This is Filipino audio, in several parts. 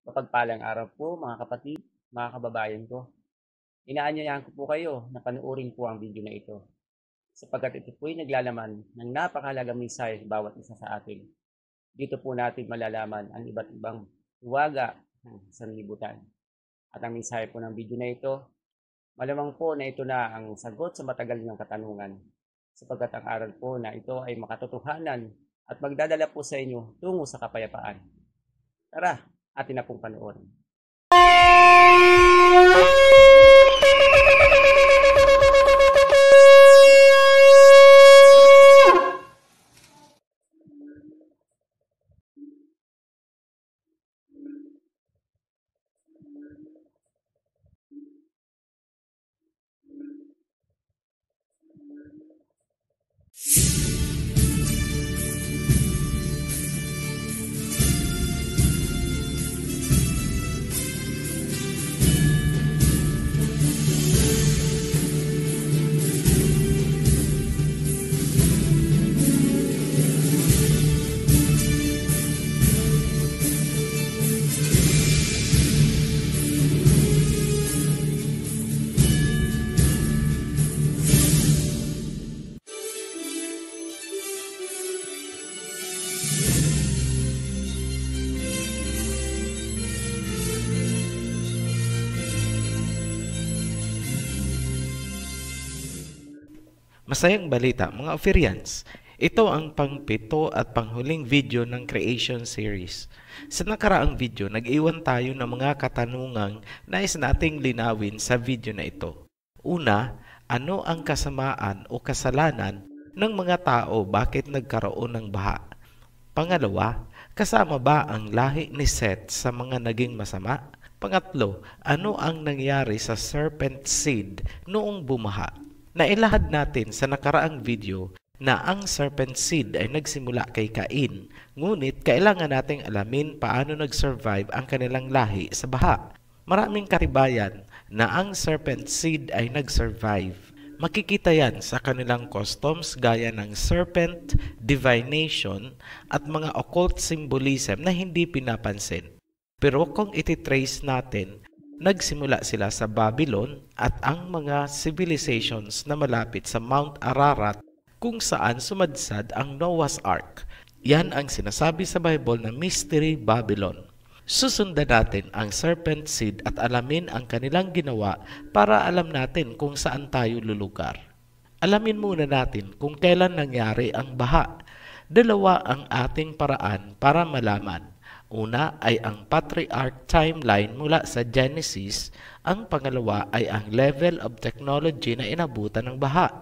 Mapagpalang araw po mga kapatid, mga kababayan ko. Inaanyayahan ko po kayo na panoorin po ang video na ito sapagkat ito po ay naglalaman ng napakahalagang mensahe sa bawat isa sa atin. Dito po natin malalaman ang iba't ibang hiwaga ng sanlibutan. At ang mensahe po ng video na ito, malamang po na ito na ang sagot sa matagal ng katanungan sapagkat ang aral po na ito ay makatotohanan at magdadala po sa inyo tungo sa kapayapaan. Tara, atin na pong panoorin. Masayang balita mga Ophirians. Ito ang pangpito at panghuling video ng Creation Series. Sa nakaraang video, nag-iwan tayo ng mga katanungang nais nating linawin sa video na ito. Una, ano ang kasamaan o kasalanan ng mga tao bakit nagkaroon ng baha? Pangalawa, kasama ba ang lahi ni Seth sa mga naging masama? Pangatlo, ano ang nangyari sa serpent seed noong bumaha? Nailahad natin sa nakaraang video na ang serpent seed ay nagsimula kay Cain, ngunit kailangan nating alamin paano nag-survive ang kanilang lahi sa baha. Maraming katibayan na ang serpent seed ay nag-survive. Makikita yan sa kanilang customs gaya ng serpent, divination, at mga occult symbolism na hindi pinapansin. Pero kung ititrace natin, nagsimula sila sa Babylon at ang mga civilizations na malapit sa Mount Ararat kung saan sumadsad ang Noah's Ark. Yan ang sinasabi sa Bible na Mystery Babylon. Susundan natin ang serpent seed at alamin ang kanilang ginawa para alam natin kung saan tayo lulugar. Alamin muna natin kung kailan nangyari ang baha. Dalawa ang ating paraan para malaman. Una ay ang patriarch timeline mula sa Genesis, ang pangalawa ay ang level of technology na inabutan ng baha.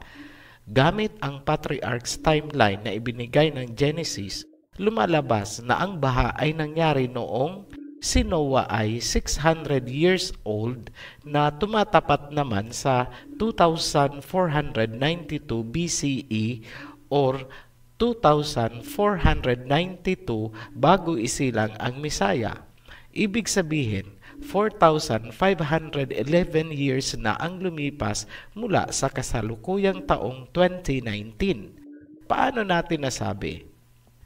Gamit ang patriarch's timeline na ibinigay ng Genesis, lumalabas na ang baha ay nangyari noong si Noah ay 600 years old na tumatapat naman sa 2492 BCE or 2492 bago isilang ang Misaya. Ibig sabihin, 4,511 years na ang lumipas mula sa kasalukuyang taong 2019. Paano natin nasabi?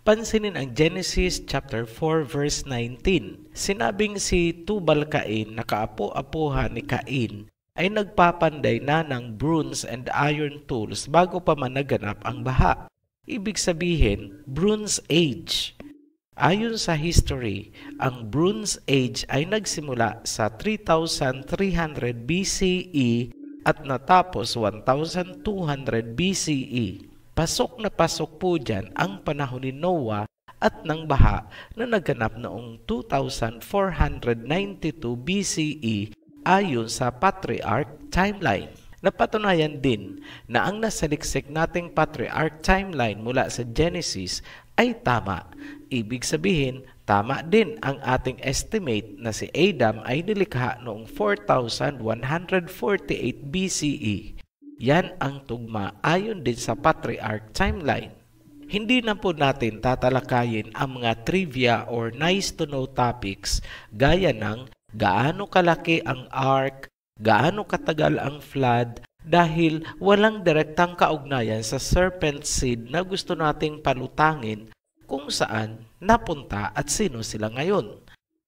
Pansinin ang Genesis chapter 4 verse 19. Sinabing si Tubal-Cain na kaapo-apuhan ni Cain ay nagpapanday na ng bronze and iron tools bago pa man naganap ang baha. Ibig sabihin, Bronze Age. Ayon sa history, ang Bronze Age ay nagsimula sa 3,300 BCE at natapos 1,200 BCE. Pasok na pasok po dyan ang panahon ni Noah at ng baha na naganap noong 2,492 BCE ayon sa Patriarch Timeline. Napatunayan din na ang nasaliksik nating patriarch timeline mula sa Genesis ay tama. Ibig sabihin, tama din ang ating estimate na si Adam ay nilikha noong 4148 BCE. Yan ang tugma ayon din sa patriarch timeline. Hindi na po natin tatalakayin ang mga trivia or nice to know topics gaya ng gaano kalaki ang ark, gaano katagal ang flood, dahil walang direktang kaugnayan sa serpent seed na gusto nating palutangin kung saan napunta at sino sila ngayon.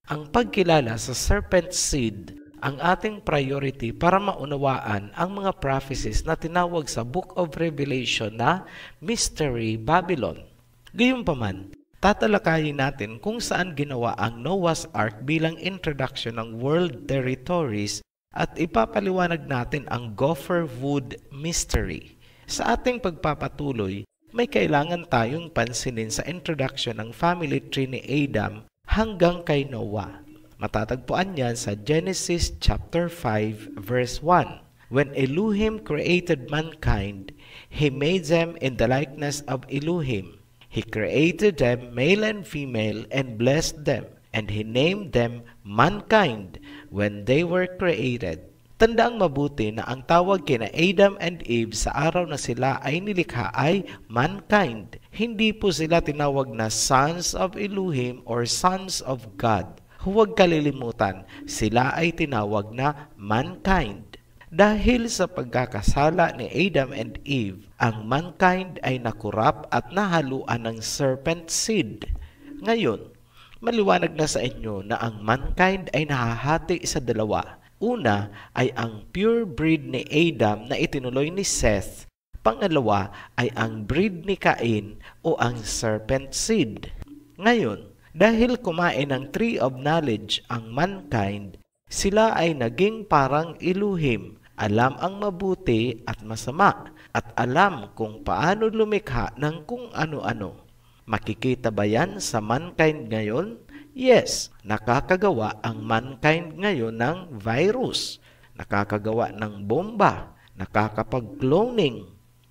Ang pagkilala sa serpent seed ang ating priority para maunawaan ang mga prophecies na tinawag sa Book of Revelation na Mystery Babylon. Gayunpaman, tatalakayin natin kung saan ginawa ang Noah's Ark bilang introduction ng world territories at ipapaliwanag natin ang Gopher Wood Mystery. Sa ating pagpapatuloy, may kailangan tayong pansinin sa introduction ng family tree ni Adam hanggang kay Noah. Matatagpuan yan sa Genesis chapter 5 verse 1. When Elohim created mankind, He made them in the likeness of Elohim. He created them male and female and blessed them, and He named them mankind when they were created. Tandaang mabuti na ang tawag kina Adam and Eve sa araw na sila ay nilikha ay mankind. Hindi po sila tinawag na sons of Elohim or sons of God. Huwag kalilimutan, sila ay tinawag na mankind. Dahil sa pagkakasala ni Adam and Eve, ang mankind ay nakurap at nahaluan ng serpent seed. Ngayon, maliwanag na sa inyo na ang mankind ay nahahati sa dalawa. Una ay ang pure breed ni Adam na itinuloy ni Seth. Pangalawa ay ang breed ni Cain o ang serpent seed. Ngayon, dahil kumain ng tree of knowledge ang mankind, sila ay naging parang Elohim, alam ang mabuti at masama, at alam kung paano lumikha ng kung ano-ano. Makikita ba yan sa mankind ngayon? Yes, nakakagawa ang mankind ngayon ng virus, nakakagawa ng bomba, nakakapag-cloning,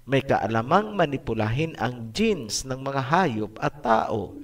may kaalamang manipulahin ang genes ng mga hayop at tao.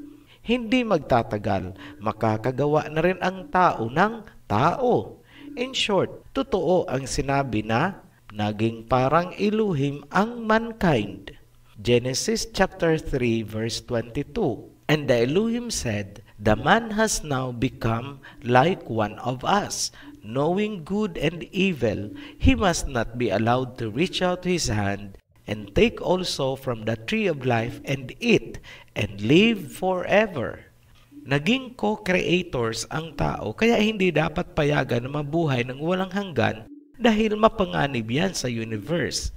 Hindi magtatagal, makakagawa na rin ang tao ng tao. In short, totoo ang sinabi na naging parang Elohim ang mankind. Genesis chapter 3 verse 22. And the Elohim said, the man has now become like one of us, knowing good and evil. He must not be allowed to reach out his hand and take also from the tree of life and eat and live forever. Naging co-creators ang tao, kaya hindi dapat payagan na mabuhay ng walang hanggan dahil mapanganib yan sa universe.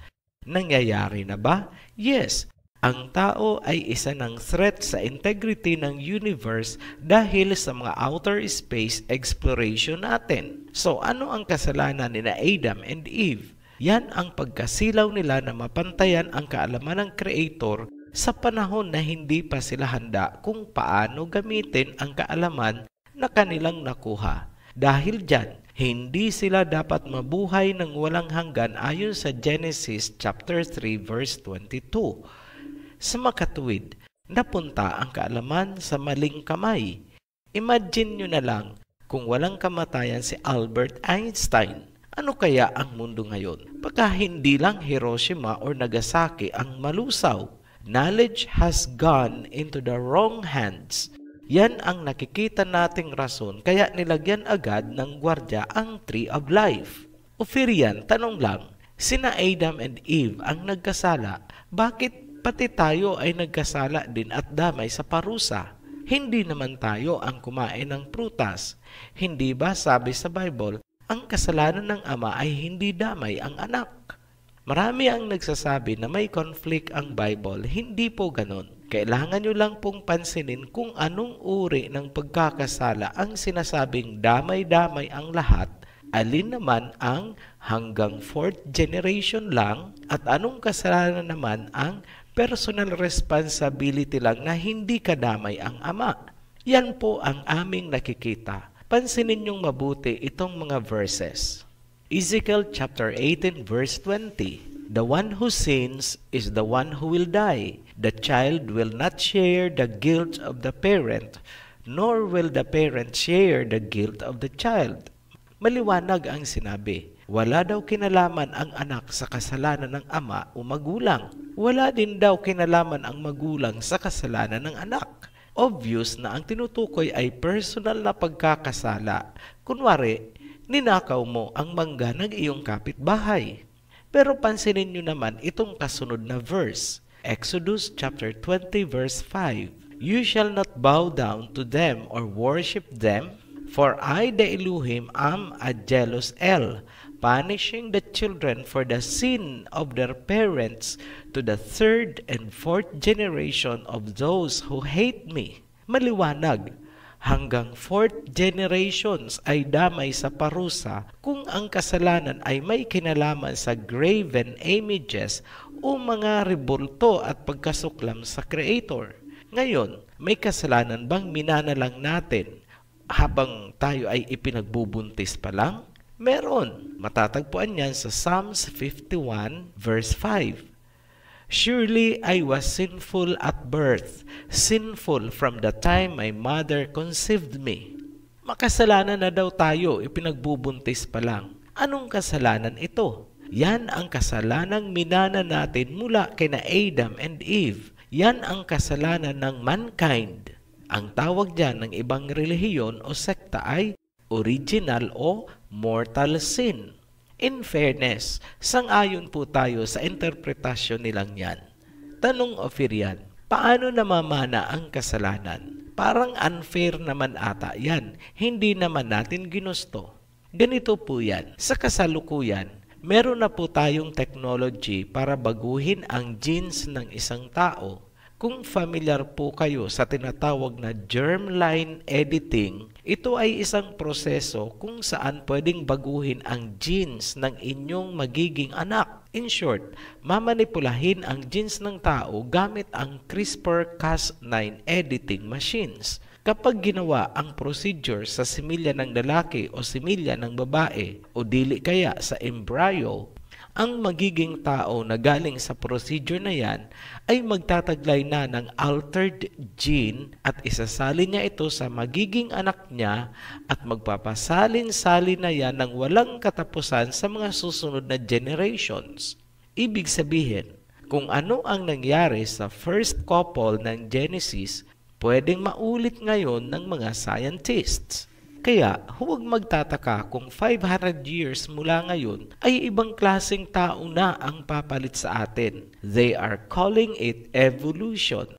Nangyayari na ba? Yes. Ang tao ay isa ng threat sa integrity ng universe dahil sa mga outer space exploration natin. So ano ang kasalanan ni Adam and Eve? Yan ang pagkasilaw nila na mapantayan ang kaalaman ng Creator sa panahon na hindi pa sila handa kung paano gamitin ang kaalaman na kanilang nakuha. Dahil dyan, hindi sila dapat mabuhay ng walang hanggan ayon sa Genesis chapter 3 verse 22. Sa makatuwid, napunta ang kaalaman sa maling kamay. Imagine nyo na lang kung walang kamatayan si Albert Einstein. Ano kaya ang mundo ngayon? Baka hindi lang Hiroshima or Nagasaki ang malusaw. Knowledge has gone into the wrong hands. Yan ang nakikita nating rason kaya nilagyan agad ng gwardya ang Tree of Life. Ophirian, tanong lang, sina Adam and Eve ang nagkasala, bakit pati tayo ay nagkasala din at damay sa parusa? Hindi naman tayo ang kumain ng prutas. Hindi ba sabi sa Bible, ang kasalanan ng ama ay hindi damay ang anak? Marami ang nagsasabi na may conflict ang Bible. Hindi po ganon. Kailangan nyo lang pong pansinin kung anong uri ng pagkakasala ang sinasabing damay-damay ang lahat, alin naman ang hanggang 4th generation lang, at anong kasalanan naman ang personal responsibility lang na hindi kadamay ang ama. Yan po ang aming nakikita. Pansinin niyong mabuti itong mga verses. Ezekiel chapter 18 verse 20. The one who sins is the one who will die. The child will not share the guilt of the parent, nor will the parent share the guilt of the child. Maliwanag ang sinabi. Wala daw kinalaman ang anak sa kasalanan ng ama o magulang. Wala din daw kinalaman ang magulang sa kasalanan ng anak. Obvious na ang tinutukoy ay personal na pagkakasala. Kunwari, ninakaw mo ang mangga ng iyong kapitbahay. Pero pansinin nyo naman itong kasunod na verse. Exodus chapter 20 verse 5. You shall not bow down to them or worship them, For I, the Elohim, am a jealous El, punishing the children for the sin of their parents to the third and fourth generation of those who hate me. Maliwanag, hanggang fourth generations ay damay sa parusa kung ang kasalanan ay may kinalaman sa graven images o mga rebulto at pagkasuklam sa Creator. Ngayon, may kasalanan bang minana lang natin habang tayo ay ipinagbubuntis pa lang? Meron. Matatagpuan yan sa Psalms 51 verse 5. Surely I was sinful at birth, sinful from the time my mother conceived me. Makasalanan na daw tayo, ipinagbubuntis pa lang. Anong kasalanan ito? Yan ang kasalanang minana natin mula kina Adam and Eve. Yan ang kasalanan ng mankind. Ang tawag dyan ng ibang relihiyon o sekta ay original o mortal sin. In fairness, sang-ayon po tayo sa interpretasyon nilang yan. Tanong Ofirian, paano namamana ang kasalanan? Parang unfair naman ata yan. Hindi naman natin ginusto. Ganito po yan. Sa kasalukuyan, meron na po tayong technology para baguhin ang genes ng isang tao. Kung familiar po kayo sa tinatawag na germline editing, ito ay isang proseso kung saan pwedeng baguhin ang genes ng inyong magiging anak. In short, mamanipulahin ang genes ng tao gamit ang CRISPR-Cas9 editing machines. Kapag ginawa ang procedure sa similya ng lalaki o similya ng babae o dili kaya sa embryo, ang magiging tao na galing sa procedure na yan ay magtataglay na ng altered gene at isasalin niya ito sa magiging anak niya at magpapasalin-salin na yan ng walang katapusan sa mga susunod na generations. Ibig sabihin, kung ano ang nangyari sa first couple ng Genesis, pwedeng maulit ngayon ng mga scientists. Kaya huwag magtataka kung 500 years mula ngayon ay ibang klaseng tao na ang papalit sa atin. They are calling it evolution.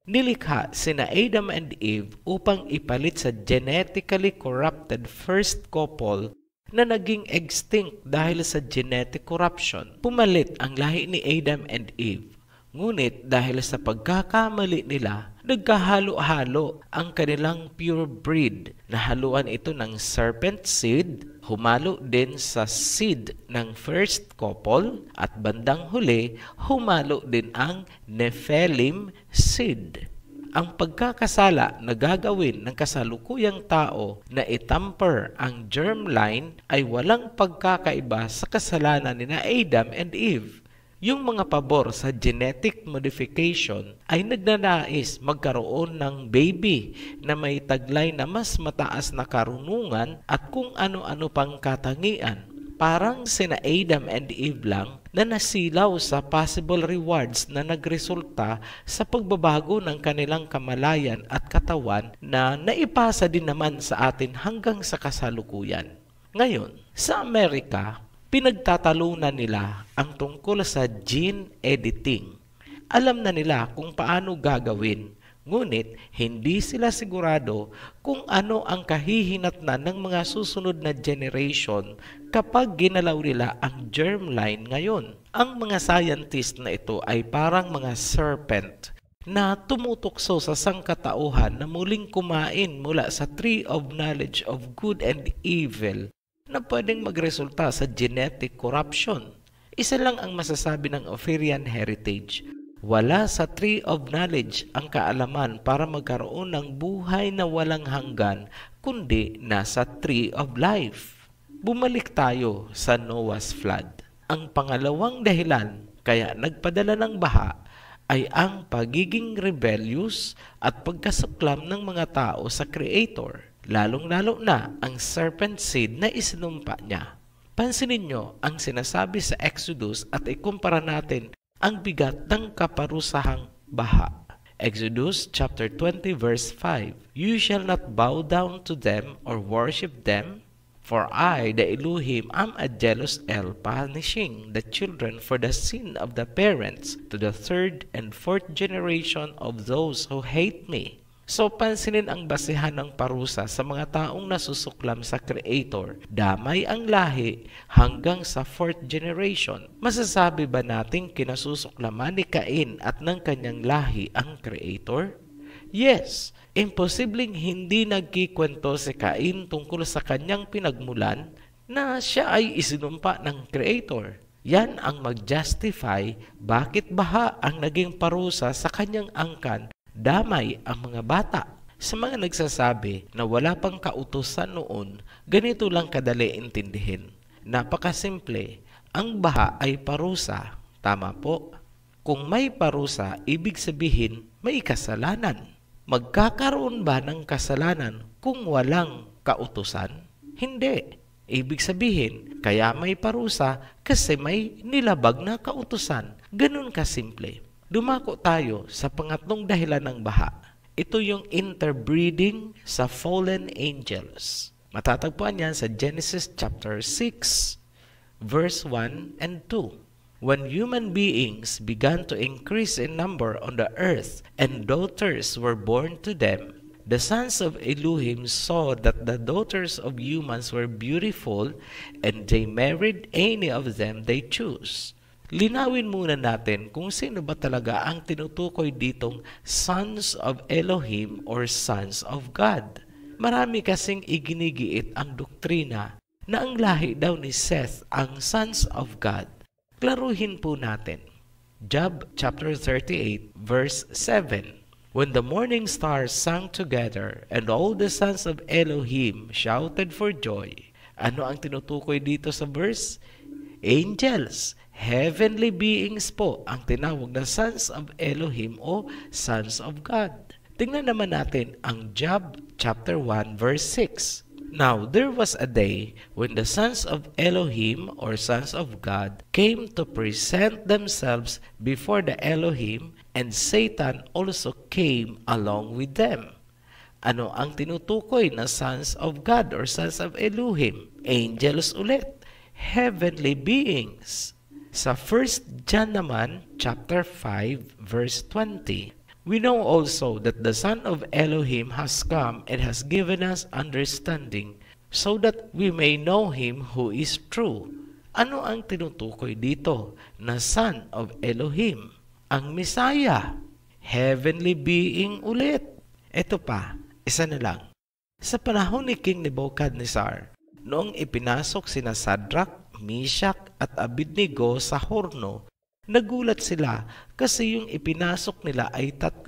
Nilikha sina Adam and Eve upang ipalit sa genetically corrupted first couple na naging extinct dahil sa genetic corruption. Pumalit ang lahi ni Adam and Eve. Ngunit dahil sa pagkakamali nila, nagkahalo-halo ang kanilang pure breed. Nahaluan ito ng serpent seed, humalo din sa seed ng first couple, at bandang huli, humalo din ang Nephilim seed. Ang pagkakasala na gagawin ng kasalukuyang tao na itamper ang germline ay walang pagkakaiba sa kasalanan ni Adam and Eve. Yung mga pabor sa genetic modification ay nagnanais magkaroon ng baby na may taglay na mas mataas na karunungan at kung ano-ano pang katangian. Parang sina Adam and Eve lang na nasilaw sa possible rewards na nagresulta sa pagbabago ng kanilang kamalayan at katawan na naipasa din naman sa atin hanggang sa kasalukuyan. Ngayon, sa Amerika, pinagtatalunan nila ang tungkol sa gene editing. Alam na nila kung paano gagawin, ngunit hindi sila sigurado kung ano ang kahihinatnan ng mga susunod na generation kapag ginalaw nila ang germline ngayon. Ang mga scientist na ito ay parang mga serpent na tumutukso sa sangkatauhan na muling kumain mula sa tree of knowledge of good and evil na pwedeng magresulta sa genetic corruption. Isa lang ang masasabi ng Ophirian heritage. Wala sa tree of knowledge ang kaalaman para magkaroon ng buhay na walang hanggan, kundi nasa tree of life. Bumalik tayo sa Noah's flood. Ang pangalawang dahilan kaya nagpadala ng baha ay ang pagiging rebellious at pagkasuklam ng mga tao sa Creator. Lalong-lalo na ang serpent seed na isinumpa niya. Pansinin nyo ang sinasabi sa Exodus at ikumpara natin ang bigat ng kaparusahang baha. Exodus chapter 20 verse 5, You shall not bow down to them or worship them, for I, the Elohim, am a jealous El, punishing the children for the sin of the parents to the third and fourth generation of those who hate me. So pansinin ang basehan ng parusa sa mga taong nasusuklam sa Creator. Damay ang lahi hanggang sa 4th generation. Masasabi ba nating kinasusuklaman ni Cain at ng kanyang lahi ang Creator? Yes, imposibleng hindi nagkikwento si Cain tungkol sa kanyang pinagmulan na siya ay isinumpa ng Creator. Yan ang mag-justify bakit baha ang naging parusa sa kanyang angkan, damay ang mga bata. Sa mga nagsasabi na wala pang kautusan noon, ganito lang kadali intindihin. Napakasimple, ang baha ay parusa. Tama po. Kung may parusa, ibig sabihin may kasalanan. Magkakaroon ba ng kasalanan kung walang kautusan? Hindi. Ibig sabihin, kaya may parusa kasi may nilabag na kautusan. Ganun kasimple. Dumako tayo sa pangatlong dahilan ng baha. Ito yung interbreeding sa fallen angels. Matatagpuan yan sa Genesis chapter 6, verse 1 and 2. When human beings began to increase in number on the earth and daughters were born to them, the sons of Elohim saw that the daughters of humans were beautiful and they married any of them they chose. Linawin muna natin kung sino ba talaga ang tinutukoy ditong sons of Elohim or sons of God. Marami kasing iginigiit ang doktrina na ang lahi daw ni Seth ang sons of God. Klaruhin po natin. Job chapter 38 verse 7. When the morning stars sang together and all the sons of Elohim shouted for joy. Ano ang tinutukoy dito sa verse? Angels, heavenly beings po ang tinawag na sons of Elohim o sons of God. Tingnan naman natin ang Job chapter 1 verse 6. Now there was a day when the sons of Elohim or sons of God came to present themselves before the Elohim, and Satan also came along with them. Ano ang tinutukoy na sons of God or sons of Elohim? Angels ulit, heavenly beings. Sa 1 John naman, chapter 5, verse 20, we know also that the Son of Elohim has come and has given us understanding so that we may know Him who is true. Ano ang tinutukoy dito na Son of Elohim? Ang Messiah, heavenly being ulit. Ito pa, isa na lang. Sa panahon ni King Nebuchadnezzar, noong ipinasok sina Shadrach, Meshach at Abednego sa horno, nagulat sila kasi yung ipinasok nila ay 3,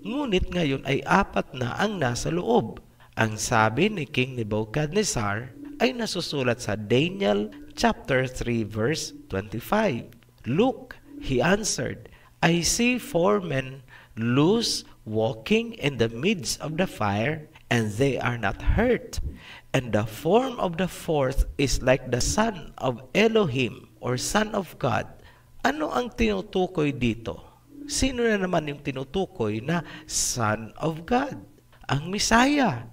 ngunit ngayon ay 4 na ang nasa loob. Ang sabi ni King Nebuchadnezzar ay nasusulat sa Daniel chapter 3 verse 25. Look, he answered, I see 4 men loose walking in the midst of the fire, and they are not hurt. And the form of the 4th is like the son of Elohim or son of God. Ano ang tinutukoy dito? Sino na naman yung tinutukoy na Son of God? Ang Messiah,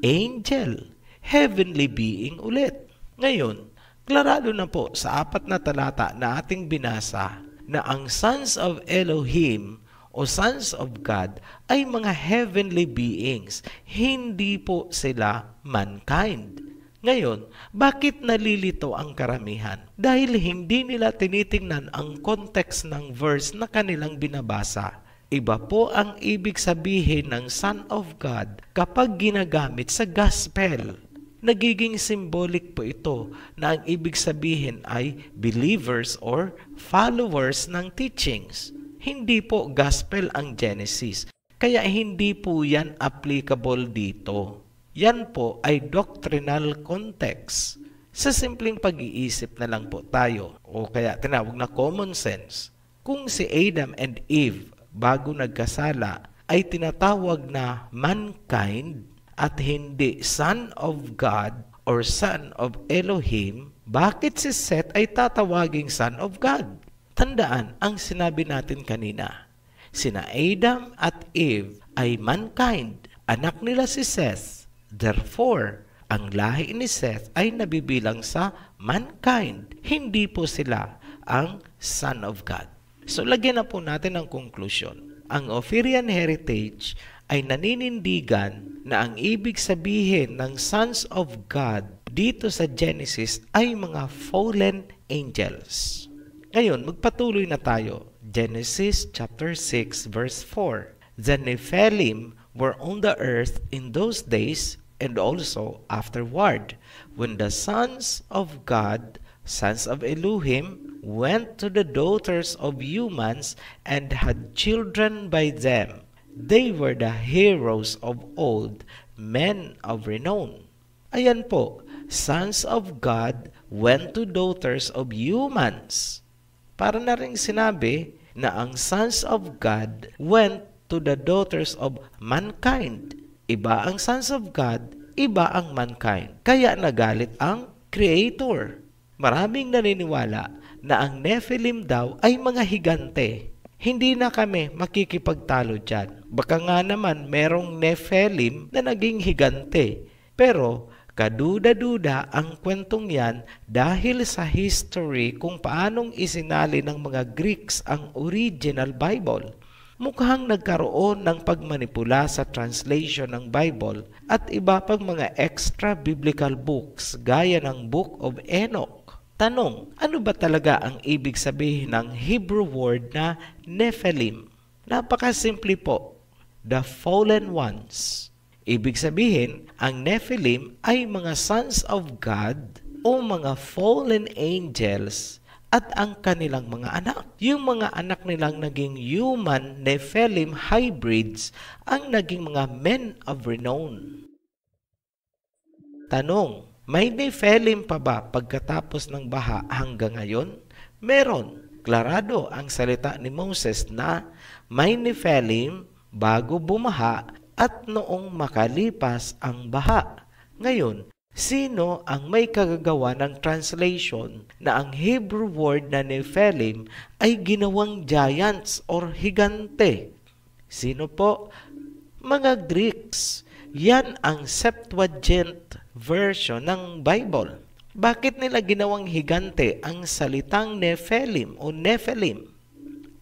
angel, heavenly being ulit. Ngayon, klarado na po sa 4 na talata na ating binasa na ang sons of Elohim o sons of God ay mga heavenly beings. Hindi po sila mankind. Ngayon, bakit nalilito ang karamihan? Dahil hindi nila tinitingnan ang context ng verse na kanilang binabasa. Iba po ang ibig sabihin ng Son of God kapag ginagamit sa gospel. Nagiging symbolic po ito na ang ibig sabihin ay believers or followers ng teachings. Hindi po gospel ang Genesis, kaya hindi po yan applicable dito. Yan po ay doctrinal context. Sa simpleng pag-iisip na lang po tayo, o kaya tinawag na common sense. Kung si Adam and Eve bago nagkasala ay tinatawag na mankind at hindi son of God or son of Elohim, bakit si Seth ay tatawaging son of God? Tandaan ang sinabi natin kanina. Sina Adam at Eve ay mankind, anak nila si Seth. Therefore, ang lahi ni Seth ay nabibilang sa mankind. Hindi po sila ang Son of God. So, lagyan na po natin ang conclusion. Ang Ophirian heritage ay naninindigan na ang ibig sabihin ng sons of God dito sa Genesis ay mga fallen angels. Ngayon, magpatuloy na tayo. Genesis chapter 6 verse 4. The Nephilim were on the earth in those days and also afterward, when the sons of God, sons of Elohim, went to the daughters of humans and had children by them. They were the heroes of old, men of renown. Ayan po, sons of God went to daughters of humans. Para na rin sinabi na ang sons of God went to the daughters of mankind. Iba ang sons of God, iba ang mankind. Kaya nagalit ang Creator. Maraming naniniwala na ang Nephilim daw ay mga higante. Hindi na kami makikipagtalo dyan. Baka nga naman merong Nephilim na naging higante. Pero kaduda-duda ang kwentong yan dahil sa history kung paanong isinali ng mga Greeks ang original Bible. Mukhang nagkaroon ng pagmanipula sa translation ng Bible at iba pang mga extra biblical books gaya ng Book of Enoch. Tanong, ano ba talaga ang ibig sabihin ng Hebrew word na Nephilim? Napakasimple po, the fallen ones. Ibig sabihin, ang Nephilim ay mga sons of God o mga fallen angels at ang kanilang mga anak. Yung mga anak nilang naging human Nephilim hybrids ang naging mga men of renown. Tanong, may Nephilim pa ba pagkatapos ng baha hanggang ngayon? Meron. Klarado ang salita ni Moses na may Nephilim bago bumaha at noong makalipas ang baha. Ngayon, sino ang may kagagawa ng translation na ang Hebrew word na Nephilim ay ginawang giants or higante? Sino po? Mga Greeks. Yan ang Septuagint version ng Bible. Bakit nila ginawang higante ang salitang Nephilim o Nephilim?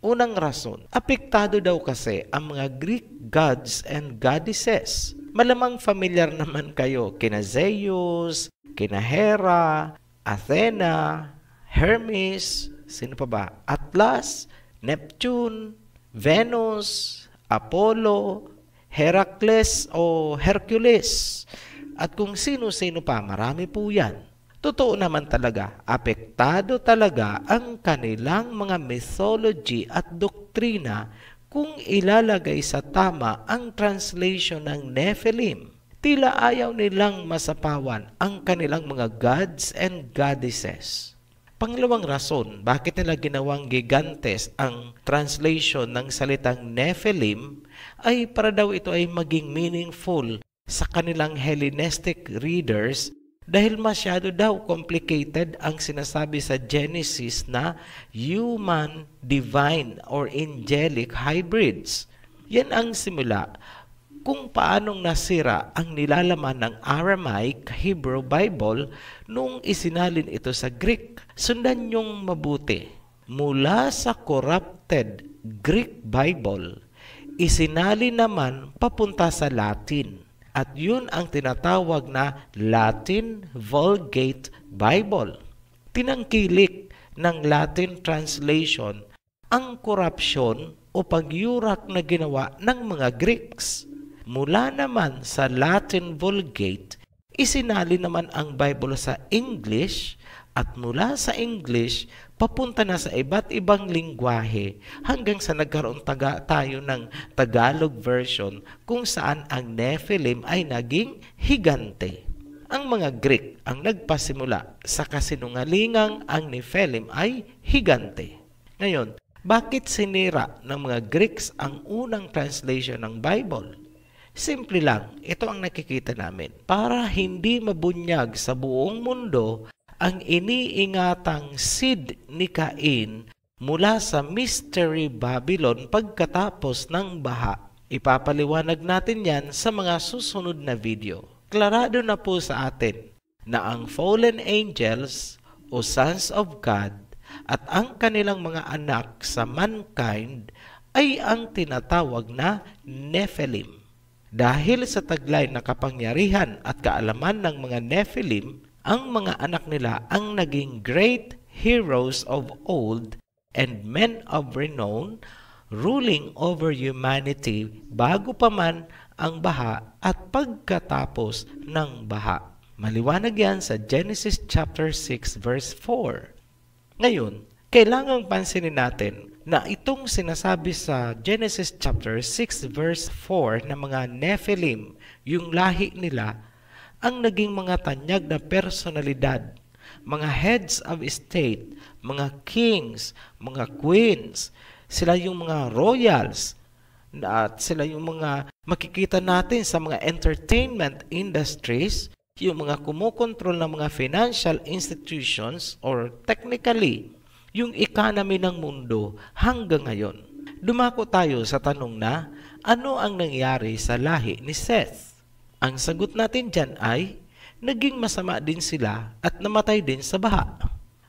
Unang rason, apektado daw kasi ang mga Greek gods and goddesses. Malamang familiar naman kayo kina Zeus, kina Hera, Athena, Hermes, sino pa ba? Atlas, Neptune, Venus, Apollo, Heracles o Hercules. At kung sino-sino pa, marami po yan. Totoo naman talaga, apektado talaga ang kanilang mga mythology at doktrina kung ilalagay sa tama ang translation ng Nephilim. Tila ayaw nilang masapawan ang kanilang mga gods and goddesses. Pangalawang rason, bakit nila ginawang gigantes ang translation ng salitang Nephilim ay para daw ito ay maging meaningful sa kanilang Hellenistic readers dahil masyado daw complicated ang sinasabi sa Genesis na human, divine, or angelic hybrids. Yan ang simula kung paanong nasira ang nilalaman ng Aramaic Hebrew Bible nung isinalin ito sa Greek. Sundan niyong mabuti. Mula sa corrupted Greek Bible, isinalin naman papunta sa Latin. At yun ang tinatawag na Latin Vulgate Bible. Tinangkilik ng Latin translation ang korupsyon o pagyurak na ginawa ng mga Greeks. Mula naman sa Latin Vulgate, isinali naman ang Bible sa English at mula sa English, papunta na sa iba't ibang lingwahe hanggang sa nagkaroon tayo ng Tagalog version kung saan ang Nephilim ay naging higante. Ang mga Greek ang nagpasimula sa kasinungalingang ang Nephilim ay higante. Ngayon, bakit sinira ng mga Greeks ang unang translation ng Bible? Simple lang, ito ang nakikita namin. Para hindi mabunyag sa buong mundo ang iniingatang seed ni Cain mula sa Mystery Babylon pagkatapos ng baha. Ipapaliwanag natin yan sa mga susunod na video. Klarado na po sa atin na ang fallen angels o sons of God at ang kanilang mga anak sa mankind ay ang tinatawag na Nephilim. Dahil sa taglay na kapangyarihan at kaalaman ng mga Nephilim, ang mga anak nila ang naging great heroes of old and men of renown, ruling over humanity bago pa man ang baha at pagkatapos ng baha. Maliwanag yan sa Genesis chapter 6 verse 4. Ngayon, kailangang pansinin natin na itong sinasabi sa Genesis chapter 6 verse 4 na mga Nephilim, yung lahi nila, ang naging mga tanyag na personalidad, mga heads of state, mga kings, mga queens, sila yung mga royals, at sila yung mga makikita natin sa mga entertainment industries, yung mga kumukontrol ng mga financial institutions or technically, yung economy ng mundo hanggang ngayon. Dumako tayo sa tanong na, ano ang nangyari sa lahi ni Seth? Ang sagot natin dyan ay, naging masama din sila at namatay din sa baha.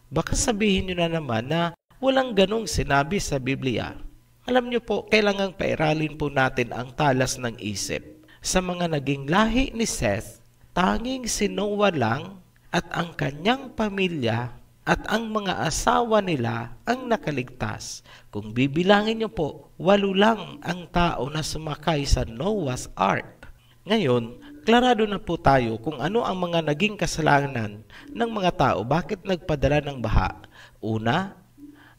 Baka sabihin nyo na naman na walang ganong sinabi sa Biblia. Alam nyo po, kailangang pairalin po natin ang talas ng isip. Sa mga naging lahi ni Seth, tanging si Noah lang at ang kanyang pamilya at ang mga asawa nila ang nakaligtas. Kung bibilangin nyo po, 8 lang ang tao na sumakay sa Noah's Ark. Ngayon, klarado na po tayo kung ano ang mga naging kasalanan ng mga tao, bakit nagpadala ng baha. Una,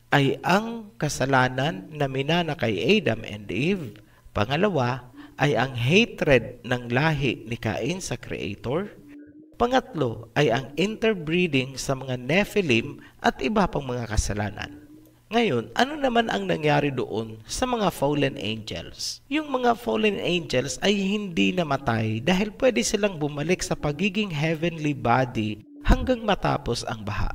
ay ang kasalanan na minana kay Adam and Eve. Pangalawa, ay ang hatred ng lahi ni Cain sa Creator. Pangatlo, ay ang interbreeding sa mga Nephilim at iba pang mga kasalanan. Ngayon, ano naman ang nangyari doon sa mga fallen angels? Yung mga fallen angels ay hindi namatay dahil pwede silang bumalik sa pagiging heavenly body hanggang matapos ang baha.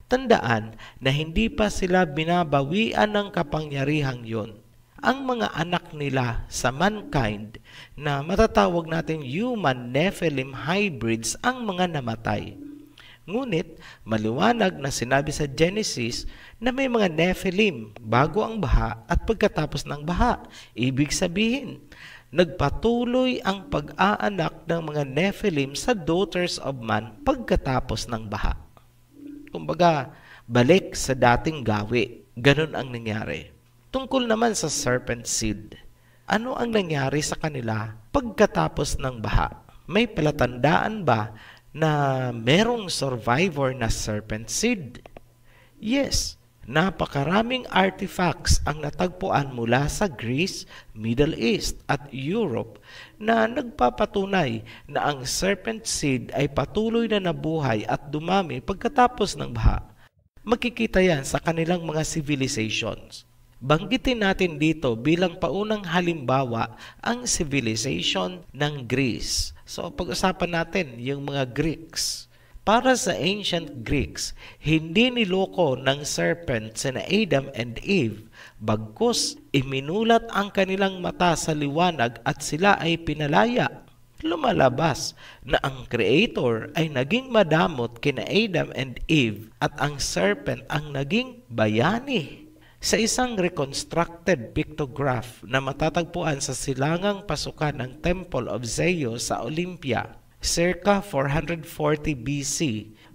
Tandaan na hindi pa sila binabawian ng kapangyarihang yon. Ang mga anak nila sa mankind na matatawag natin human Nephilim hybrids ang mga namatay. Ngunit maliwanag na sinabi sa Genesis na may mga Nephilim bago ang baha at pagkatapos ng baha. Ibig sabihin, nagpatuloy ang pag-aanak ng mga Nephilim sa daughters of man pagkatapos ng baha. Kumbaga, balik sa dating gawi. Ganun ang nangyari. Tungkol naman sa serpent seed, ano ang nangyari sa kanila pagkatapos ng baha? May palatandaan ba na merong survivor na serpent seed? Yes, napakaraming artifacts ang natagpuan mula sa Greece, Middle East at Europe na nagpapatunay na ang serpent seed ay patuloy na nabuhay at dumami pagkatapos ng baha. Makikita yan sa kanilang mga civilizations. Banggitin natin dito bilang paunang halimbawa ang civilization ng Greece. So pag-usapan natin yung mga Greeks. Para sa ancient Greeks, hindi niloko ng serpent sina Adam and Eve, bagkus iminulat ang kanilang mata sa liwanag at sila ay pinalaya. Lumalabas na ang Creator ay naging madamot kina Adam and Eve at ang serpent ang naging bayani. Sa isang reconstructed pictograph na matatagpuan sa silangang pasukan ng Temple of Zeus sa Olympia, circa 440 BC,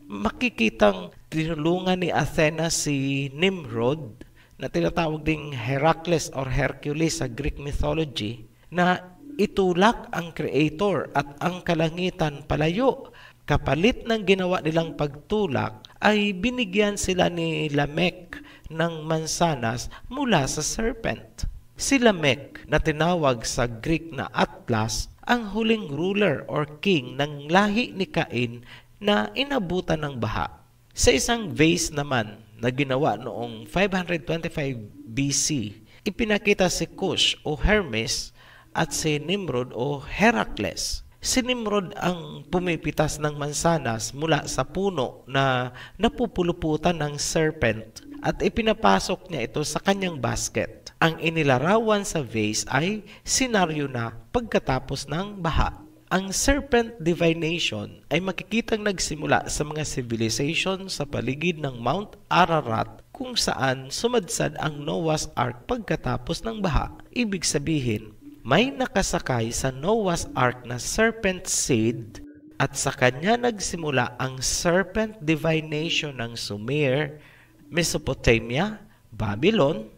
makikitang tinulungan ni Athena si Nimrod, na tinatawag ding Heracles or Hercules sa Greek mythology, na itulak ang Creator at ang kalangitan palayo. Kapalit ng ginawa nilang pagtulak ay binigyan sila ni Lamech ng mansanas mula sa serpent. Si Lamech na tinawag sa Greek na Atlas ang huling ruler or king ng lahi ni Cain na inabutan ng baha. Sa isang vase naman na ginawa noong 525 BC, ipinakita si Cush o Hermes at si Nimrod o Heracles. Si Nimrod ang pumipitas ng mansanas mula sa puno na napupuluputan ng serpent at ipinapasok niya ito sa kanyang basket. Ang inilarawan sa vase ay senaryo na pagkatapos ng baha. Ang serpent divination ay makikitang nagsimula sa mga civilization sa paligid ng Mount Ararat kung saan sumadsad ang Noah's Ark pagkatapos ng baha. Ibig sabihin, may nakasakay sa Noah's Ark na serpent seed at sa kanya nagsimula ang serpent divination ng Sumer, Mesopotamia, Babylon,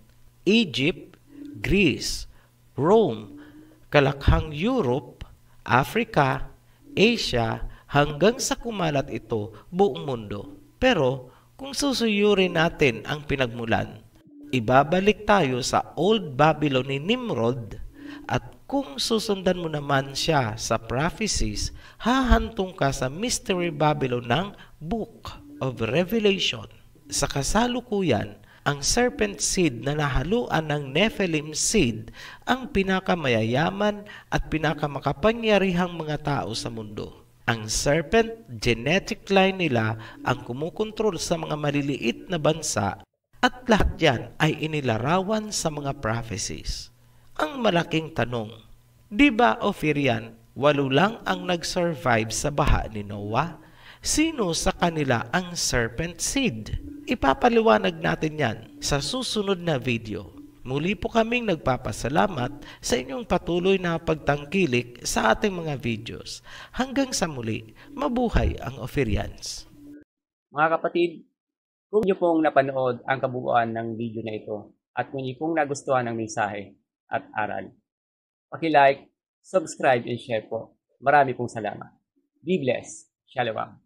Egypt, Greece, Rome, kalakhang Europe, Africa, Asia, hanggang sa kumalat ito buong mundo. Pero kung susuyurin natin ang pinagmulan, ibabalik tayo sa Old Babylon ni Nimrod, at kung susundan mo naman siya sa prophecies, hahantong ka sa Mystery Babylon ng Book of Revelation. Sa kasalukuyan, ang serpent seed na nahaluan ng Nephilim seed ang pinakamayayaman at pinakamakapangyarihang mga tao sa mundo. Ang serpent genetic line nila ang kumukontrol sa mga maliliit na bansa, at lahat yan ay inilarawan sa mga prophecies. Ang malaking tanong, di ba Ophirian, 8 lang ang nag-survive sa baha ni Noah? Sino sa kanila ang serpent seed? Ipapaliwanag natin yan sa susunod na video. Muli po kaming nagpapasalamat sa inyong patuloy na pagtangkilik sa ating mga videos. Hanggang sa muli, mabuhay ang Ophirians. Mga kapatid, kung niyo pong napanood ang kabuuan ng video na ito at kung niyo pong nagustuhan ang mensahe at aral, paki-like, subscribe, and share po. Marami pong salamat. Be blessed. Shalom.